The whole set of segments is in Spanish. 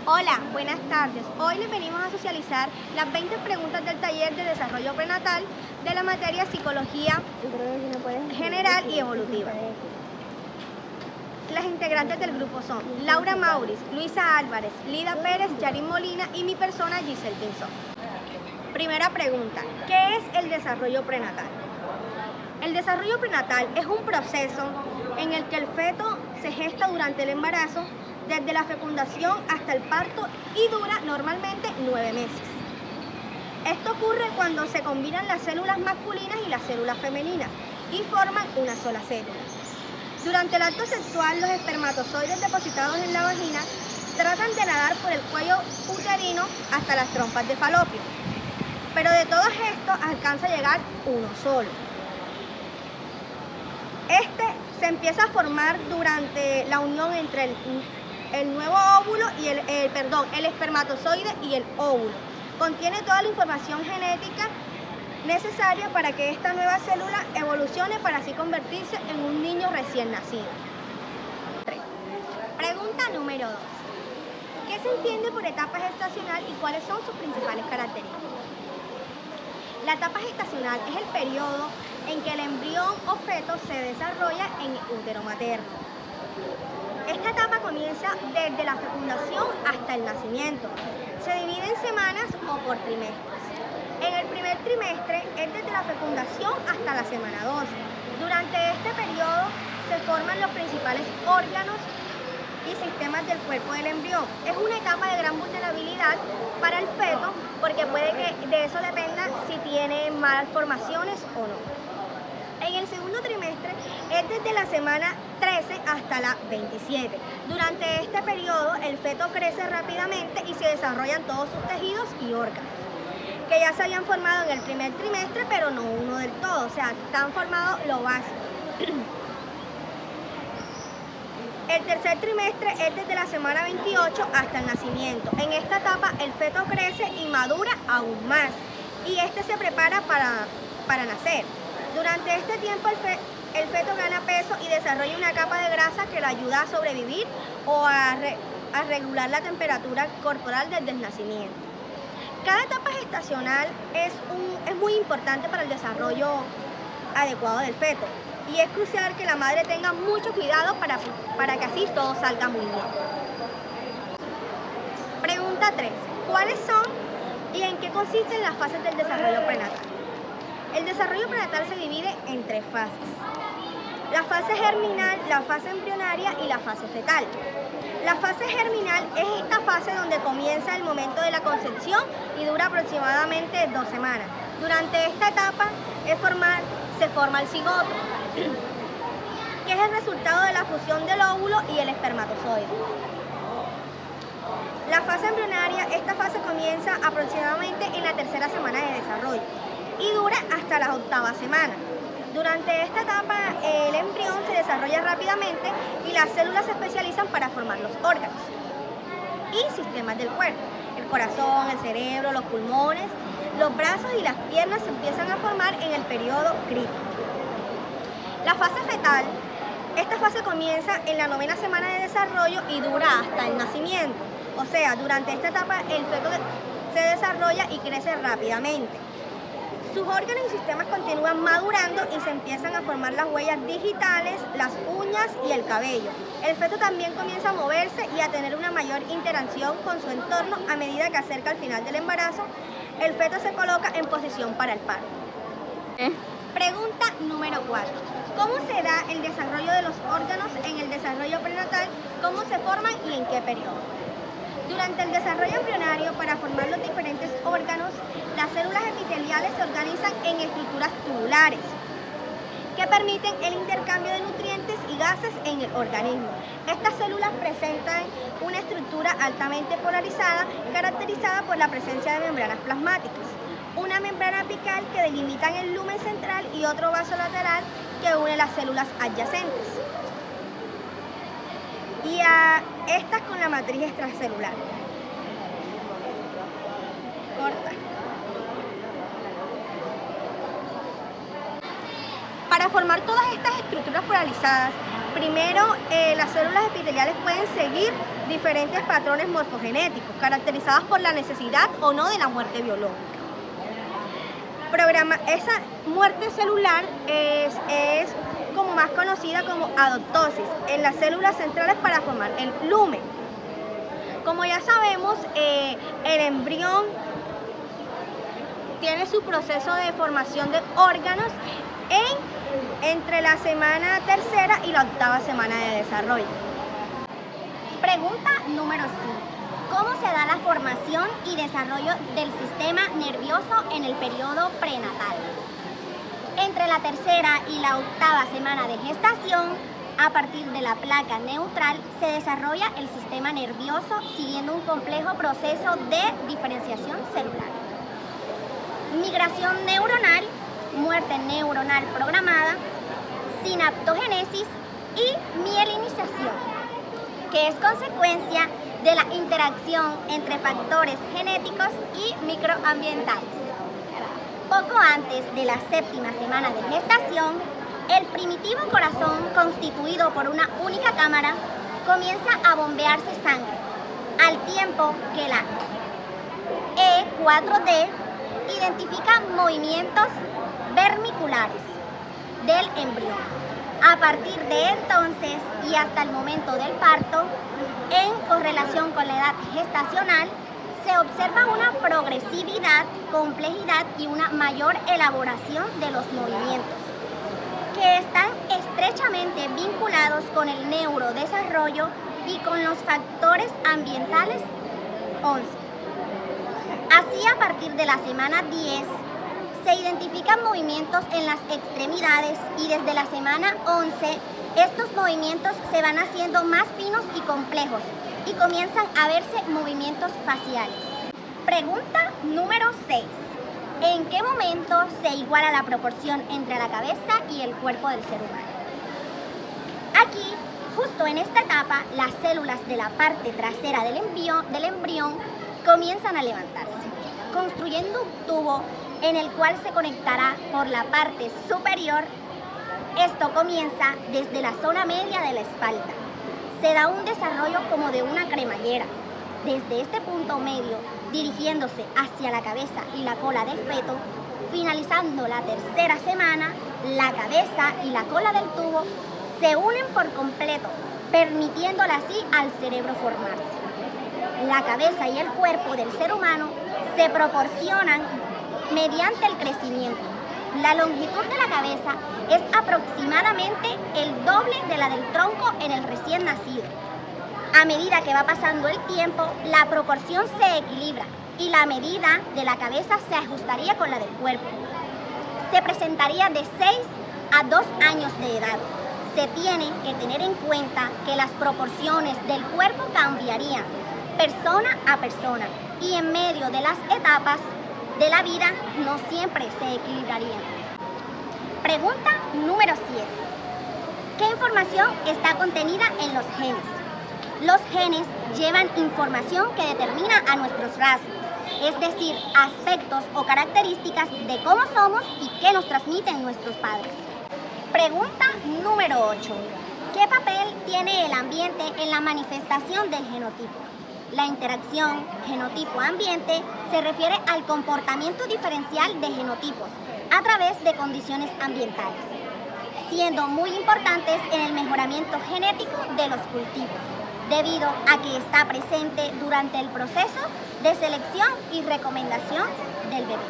Hola, buenas tardes. Hoy les venimos a socializar las 20 preguntas del taller de desarrollo prenatal de la materia Psicología General y Evolutiva. Las integrantes del grupo son Laura Mauriz, Luisa Álvarez, Lida Pérez, Yarin Molina y mi persona Giselle Pinzón. Primera pregunta, ¿qué es el desarrollo prenatal? El desarrollo prenatal es un proceso en el que el feto se gesta durante el embarazo, desde la fecundación hasta el parto, y dura normalmente 9 meses. Esto ocurre cuando se combinan las células masculinas y las células femeninas y forman una sola célula. Durante el acto sexual, los espermatozoides depositados en la vagina tratan de nadar por el cuello uterino hasta las trompas de falopio, pero de todos estos alcanza a llegar uno solo. Este se empieza a formar durante la unión entre el nuevo óvulo y el espermatozoide y el óvulo. Contiene toda la información genética necesaria para que esta nueva célula evolucione para así convertirse en un niño recién nacido. Pregunta número 2. ¿Qué se entiende por etapa gestacional y cuáles son sus principales características? La etapa gestacional es el periodo en que el embrión o feto se desarrolla en el útero materno. Esta etapa comienza desde la fecundación hasta el nacimiento. Se divide en semanas o por trimestres. En el primer trimestre es desde la fecundación hasta la semana 12. Durante este periodo se forman los principales órganos y sistemas del cuerpo del embrión. Es una etapa de gran vulnerabilidad para el feto porque puede que de eso dependa si tiene malformaciones o no. En el segundo trimestre es desde la semana 13 hasta la 27. Durante este periodo el feto crece rápidamente y se desarrollan todos sus tejidos y órganos, que ya se habían formado en el primer trimestre, pero no uno del todo, o sea, están formados lo básico. El tercer trimestre es desde la semana 28 hasta el nacimiento. En esta etapa el feto crece y madura aún más y este se prepara para nacer. Durante este tiempo el feto gana peso y desarrolla una capa de grasa que le ayuda a sobrevivir o a regular la temperatura corporal desde el nacimiento. Cada etapa gestacional es muy importante para el desarrollo adecuado del feto y es crucial que la madre tenga mucho cuidado para que así todo salga muy bien. Pregunta 3. ¿Cuáles son y en qué consisten las fases del desarrollo prenatal? El desarrollo prenatal se divide en 3 fases: la fase germinal, la fase embrionaria y la fase fetal. La fase germinal es esta fase donde comienza el momento de la concepción y dura aproximadamente 2 semanas. Durante esta etapa se forma el cigoto, que es el resultado de la fusión del óvulo y el espermatozoide. La fase embrionaria, esta fase comienza aproximadamente en la 3ª semana de desarrollo y dura hasta la 8ª semana. Durante esta etapa el embrión se desarrolla rápidamente y las células se especializan para formar los órganos y sistemas del cuerpo. El corazón, el cerebro, los pulmones, los brazos y las piernas se empiezan a formar en el periodo crítico. La fase fetal, esta fase comienza en la 9ª semana de desarrollo y dura hasta el nacimiento. O sea, durante esta etapa el feto se desarrolla y crece rápidamente. Sus órganos y sistemas continúan madurando y se empiezan a formar las huellas digitales, las uñas y el cabello. El feto también comienza a moverse y a tener una mayor interacción con su entorno a medida que acerca el final del embarazo. El feto se coloca en posición para el parto. Pregunta número 4. ¿Cómo se da el desarrollo de los órganos en el desarrollo prenatal? ¿Cómo se forman y en qué periodo? Durante el desarrollo embrionario, para formar los diferentes órganos, las células epiteliales se organizan en estructuras tubulares que permiten el intercambio de nutrientes y gases en el organismo. Estas células presentan una estructura altamente polarizada, caracterizada por la presencia de membranas plasmáticas, una membrana apical que delimitan el lumen central y otro vaso lateral que une las células adyacentes y a estas con la matriz extracelular. Corta. Para formar todas estas estructuras polarizadas Primero, las células epiteliales pueden seguir diferentes patrones morfogenéticos, caracterizados por la necesidad o no de la muerte biológica. Esa muerte celular es como más conocida como adoptosis en las células centrales para formar el lumen. Como ya sabemos, el embrión tiene su proceso de formación de órganos entre la semana tercera y la octava semana de desarrollo. Pregunta número 5. ¿Cómo se da la formación y desarrollo del sistema nervioso en el periodo prenatal? Entre la tercera y la octava semana de gestación, a partir de la placa neutral, se desarrolla el sistema nervioso siguiendo un complejo proceso de diferenciación celular. Migración neuronal, muerte neuronal programada, sinaptogénesis y mielinización, que es consecuencia de la interacción entre factores genéticos y microambientales. Poco antes de la séptima semana de gestación, el primitivo corazón, constituido por una única cámara, comienza a bombearse sangre, al tiempo que la E4D identifica movimientos vermiculares del embrión. A partir de entonces y hasta el momento del parto, en correlación con la edad gestacional, se observa una progresividad, complejidad y una mayor elaboración de los movimientos, que están estrechamente vinculados con el neurodesarrollo y con los factores ambientales 11. Así, a partir de la semana 10, se identifican movimientos en las extremidades y desde la semana 11, estos movimientos se van haciendo más finos y complejos y comienzan a verse movimientos faciales. Pregunta número 6. ¿En qué momento se iguala la proporción entre la cabeza y el cuerpo del ser humano? Aquí, justo en esta etapa, las células de la parte trasera del embrión comienzan a levantarse, construyendo un tubo en el cual se conectará por la parte superior. Esto comienza desde la zona media de la espalda. Se da un desarrollo como de una cremallera, desde este punto medio, dirigiéndose hacia la cabeza y la cola del feto. Finalizando la tercera semana, la cabeza y la cola del tubo se unen por completo, permitiéndole así al cerebro formarse. La cabeza y el cuerpo del ser humano se proporcionan mediante el crecimiento. La longitud de la cabeza es aproximadamente el doble de la del tronco en el recién nacido. A medida que va pasando el tiempo, la proporción se equilibra y la medida de la cabeza se ajustaría con la del cuerpo. Se presentaría de 6 a 2 años de edad. Se tiene que tener en cuenta que las proporciones del cuerpo cambiarían persona a persona y en medio de las etapas de la vida no siempre se equilibrarían. Pregunta número 7. ¿Qué información está contenida en los genes? Los genes llevan información que determina a nuestros rasgos, es decir, aspectos o características de cómo somos y qué nos transmiten nuestros padres. Pregunta número 8. ¿Qué papel tiene el ambiente en la manifestación del genotipo? La interacción genotipo-ambiente se refiere al comportamiento diferencial de genotipos a través de condiciones ambientales, siendo muy importantes en el mejoramiento genético de los cultivos, debido a que está presente durante el proceso de selección y recomendación del bebé.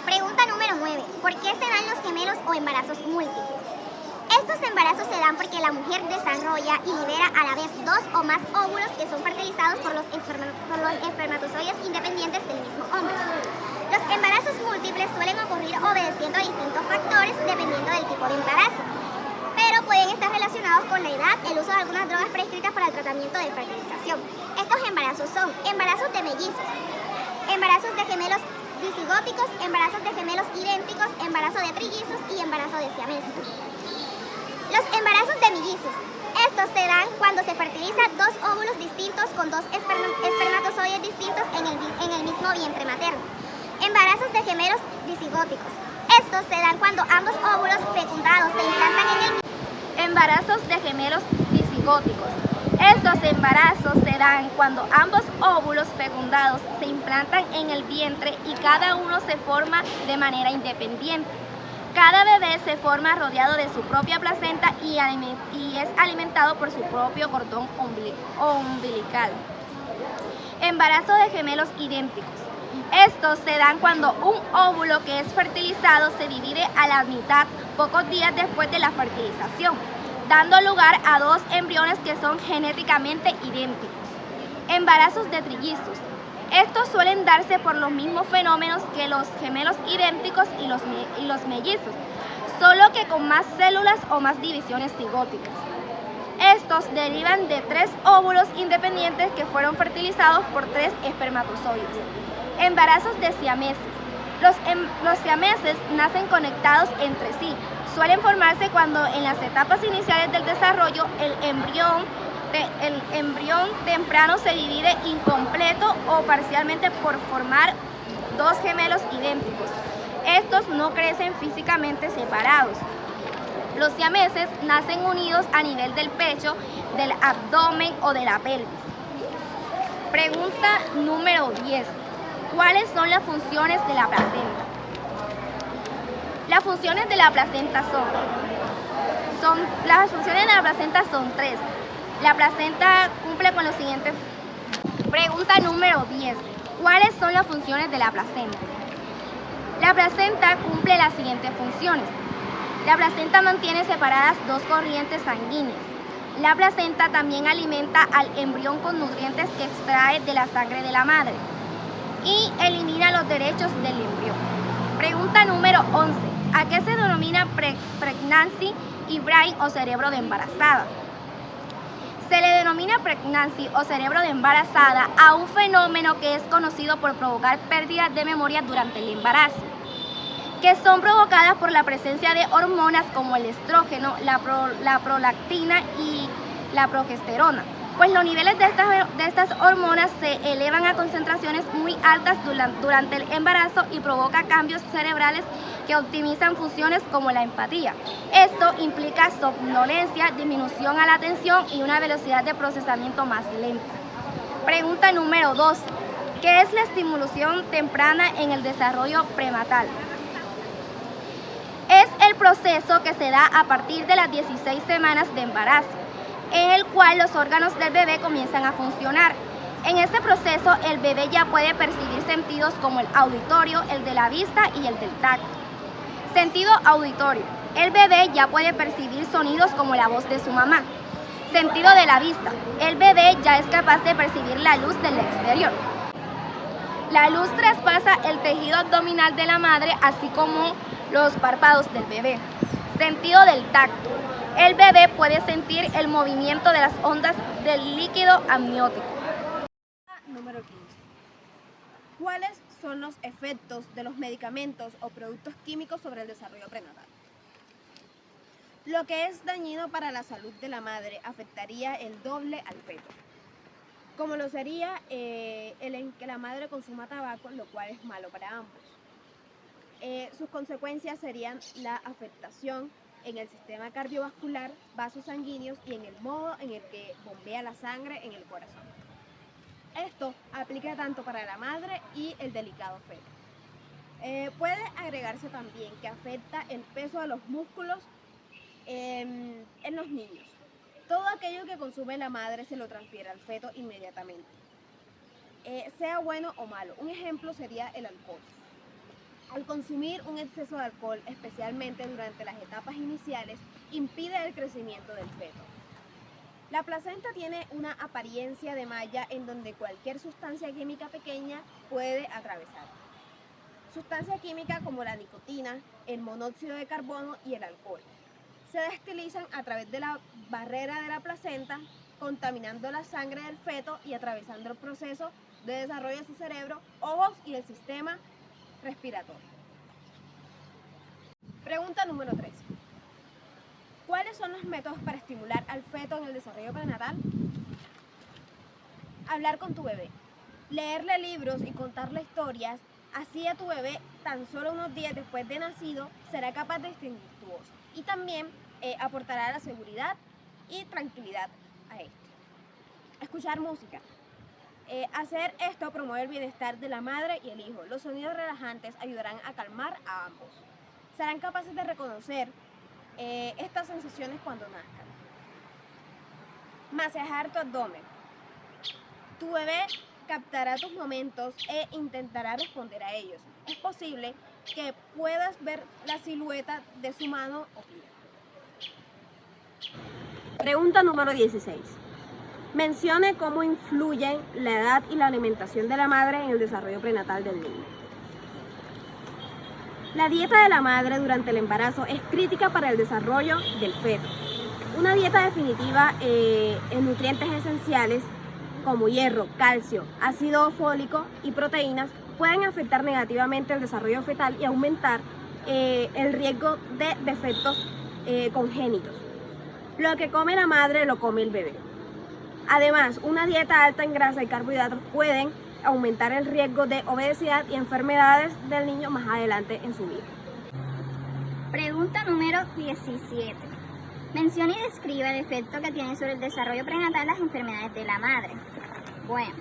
Pregunta número 9. ¿Por qué se dan los gemelos o embarazos múltiples? Estos embarazos se dan porque la mujer desarrolla y libera a la vez 2 o más óvulos que son fertilizados por los espermatozoides independientes del mismo hombre. Los embarazos múltiples suelen ocurrir obedeciendo a distintos factores dependiendo del tipo de embarazo, pero pueden estar relacionados con la edad, el uso de algunas drogas prescritas para el tratamiento de fertilización. Estos embarazos son embarazos de mellizos, embarazos de gemelos disigóticos, embarazos de gemelos idénticos, embarazo de trillizos y embarazo de siameses. Los embarazos de mellizos. Estos se dan cuando se fertilizan 2 óvulos distintos con 2 espermatozoides distintos en el mismo vientre materno. Embarazos de gemelos disigóticos. Estos se dan cuando ambos óvulos fecundados se implantan en el mismo. Embarazos de gemelos disigóticos. Estos embarazos se dan cuando ambos óvulos fecundados se implantan en el vientre y cada uno se forma de manera independiente. Cada bebé se forma rodeado de su propia placenta y es alimentado por su propio cordón umbilical. Embarazo de gemelos idénticos. Estos se dan cuando un óvulo que es fertilizado se divide a la mitad pocos días después de la fertilización, dando lugar a dos embriones que son genéticamente idénticos. Embarazos de trillizos. Estos suelen darse por los mismos fenómenos que los gemelos idénticos y los mellizos, solo que con más células o más divisiones cigóticas. Estos derivan de 3 óvulos independientes que fueron fertilizados por 3 espermatozoides. Embarazos de siameses. Los siameses nacen conectados entre sí. Suelen formarse cuando en las etapas iniciales del desarrollo el embrión temprano se divide incompleto o parcialmente por formar 2 gemelos idénticos. Estos no crecen físicamente separados. Los siameses nacen unidos a nivel del pecho, del abdomen o de la pelvis. Pregunta número 10. ¿Cuáles son las funciones de la placenta? Las funciones de la placenta son 3. La placenta cumple con los siguientes. Pregunta número 10. ¿Cuáles son las funciones de la placenta? La placenta cumple las siguientes funciones. La placenta mantiene separadas 2 corrientes sanguíneas. La placenta también alimenta al embrión con nutrientes que extrae de la sangre de la madre y elimina los derechos del embrión. Pregunta número 11. ¿A qué se denomina pregnancy y brain o cerebro de embarazada? Se le denomina pregnancy o cerebro de embarazada a un fenómeno que es conocido por provocar pérdidas de memoria durante el embarazo, que son provocadas por la presencia de hormonas como el estrógeno, la prolactina y la progesterona, pues los niveles de estas hormonas se elevan a concentraciones muy altas durante el embarazo y provoca cambios cerebrales que optimizan funciones como la empatía. Esto implica somnolencia, disminución a la atención y una velocidad de procesamiento más lenta. Pregunta número 2. ¿Qué es la estimulación temprana en el desarrollo prenatal? Es el proceso que se da a partir de las 16 semanas de embarazo, en el cual los órganos del bebé comienzan a funcionar. En este proceso, el bebé ya puede percibir sentidos como el auditorio, el de la vista y el del tacto. Sentido auditorio. El bebé ya puede percibir sonidos como la voz de su mamá. Sentido de la vista. El bebé ya es capaz de percibir la luz del exterior. La luz traspasa el tejido abdominal de la madre, así como los párpados del bebé. Sentido del tacto. El bebé puede sentir el movimiento de las ondas del líquido amniótico. Número 15. ¿Cuáles son los efectos de los medicamentos o productos químicos sobre el desarrollo prenatal? Lo que es dañino para la salud de la madre afectaría el doble al feto, como lo sería el en que la madre consuma tabaco, lo cual es malo para ambos. Sus consecuencias serían la afectación en el sistema cardiovascular, vasos sanguíneos y en el modo en el que bombea la sangre en el corazón. Esto aplica tanto para la madre y el delicado feto. Puede agregarse también que afecta el peso de los músculos en los niños. Todo aquello que consume la madre se lo transfiere al feto inmediatamente, sea bueno o malo. Un ejemplo sería el alcohol. Al consumir un exceso de alcohol, especialmente durante las etapas iniciales, impide el crecimiento del feto. La placenta tiene una apariencia de malla en donde cualquier sustancia química pequeña puede atravesar. Sustancias químicas como la nicotina, el monóxido de carbono y el alcohol se destilizan a través de la barrera de la placenta, contaminando la sangre del feto y atravesando el proceso de desarrollo de su cerebro, ojos y el sistema respiratorio. Pregunta número 3. ¿Cuáles son los métodos para estimular al feto en el desarrollo prenatal? Hablar con tu bebé, leerle libros y contarle historias, así a tu bebé tan solo unos días después de nacido será capaz de distinguir tu voz. Y también aportará la seguridad y tranquilidad a este. Escuchar música. Hacer esto promueve el bienestar de la madre y el hijo. Los sonidos relajantes ayudarán a calmar a ambos. Serán capaces de reconocer estas sensaciones cuando nazcan. Masajear tu abdomen. Tu bebé captará tus momentos e intentará responder a ellos. Es posible que puedas ver la silueta de su mano o pie. Pregunta número 16. Mencione cómo influyen la edad y la alimentación de la madre en el desarrollo prenatal del niño. La dieta de la madre durante el embarazo es crítica para el desarrollo del feto. Una dieta definitiva en nutrientes esenciales como hierro, calcio, ácido fólico y proteínas pueden afectar negativamente el desarrollo fetal y aumentar el riesgo de defectos congénitos. Lo que come la madre lo come el bebé. Además, una dieta alta en grasa y carbohidratos pueden aumentar el riesgo de obesidad y enfermedades del niño más adelante en su vida. Pregunta número 17. Menciona y describe el efecto que tienen sobre el desarrollo prenatal las enfermedades de la madre. Bueno,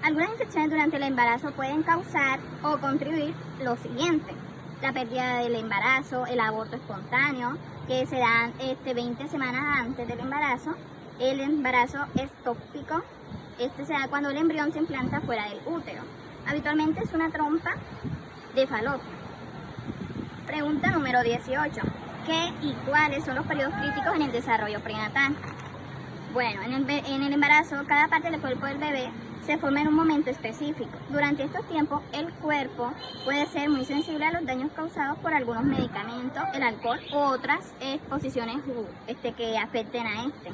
algunas infecciones durante el embarazo pueden causar o contribuir lo siguiente: la pérdida del embarazo, el aborto espontáneo, que se dan 20 semanas antes del embarazo, el embarazo ectópico, se da cuando el embrión se implanta fuera del útero. Habitualmente es una trompa de falopio. Pregunta número 18. ¿Qué y cuáles son los periodos críticos en el desarrollo prenatal? Bueno, en el embarazo, cada parte del cuerpo del bebé se forma en un momento específico. Durante estos tiempos, el cuerpo puede ser muy sensible a los daños causados por algunos medicamentos, el alcohol u otras exposiciones que afecten a este.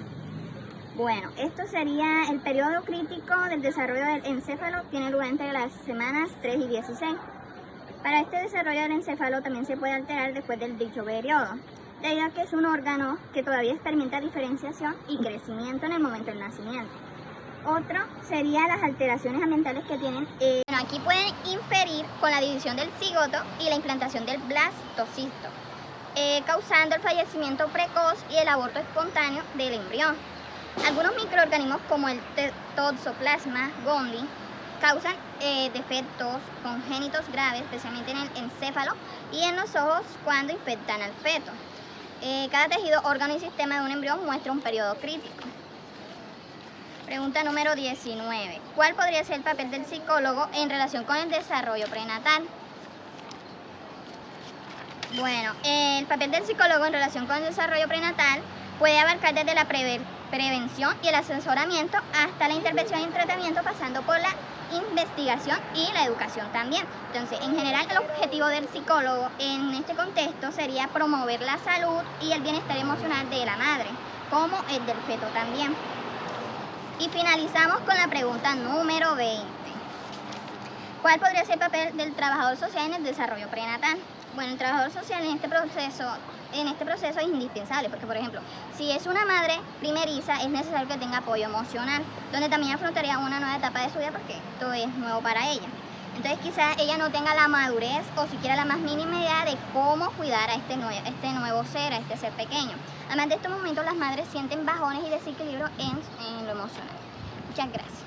Bueno, esto sería el periodo crítico del desarrollo del encéfalo, tiene lugar entre las semanas 3 y 16. Para este desarrollo del encéfalo también se puede alterar después del dicho periodo, debido a que es un órgano que todavía experimenta diferenciación y crecimiento en el momento del nacimiento. Otro sería las alteraciones ambientales que tienen. Aquí pueden inferir con la división del cigoto y la implantación del blastocisto, causando el fallecimiento precoz y el aborto espontáneo del embrión. Algunos microorganismos como el Toxoplasma gondii causan defectos congénitos graves, especialmente en el encéfalo y en los ojos cuando infectan al feto. Cada tejido, órgano y sistema de un embrión muestra un periodo crítico. Pregunta número 19. ¿Cuál podría ser el papel del psicólogo en relación con el desarrollo prenatal? Bueno, el papel del psicólogo en relación con el desarrollo prenatal puede abarcar desde la prevención y el asesoramiento hasta la intervención y tratamiento, pasando por la investigación y la educación también. Entonces, en general, el objetivo del psicólogo en este contexto sería promover la salud y el bienestar emocional de la madre, como el del feto también. Y finalizamos con la pregunta número 20. ¿Cuál podría ser el papel del trabajador social en el desarrollo prenatal? Bueno, el trabajador social en este proceso es indispensable, porque por ejemplo, si es una madre primeriza, es necesario que tenga apoyo emocional, donde también afrontaría una nueva etapa de su vida porque esto es nuevo para ella. Entonces quizás ella no tenga la madurez o siquiera la más mínima idea de cómo cuidar a este nuevo ser, a este ser pequeño. Además de estos momentos, las madres sienten bajones y desequilibrio en lo emocional. Muchas gracias.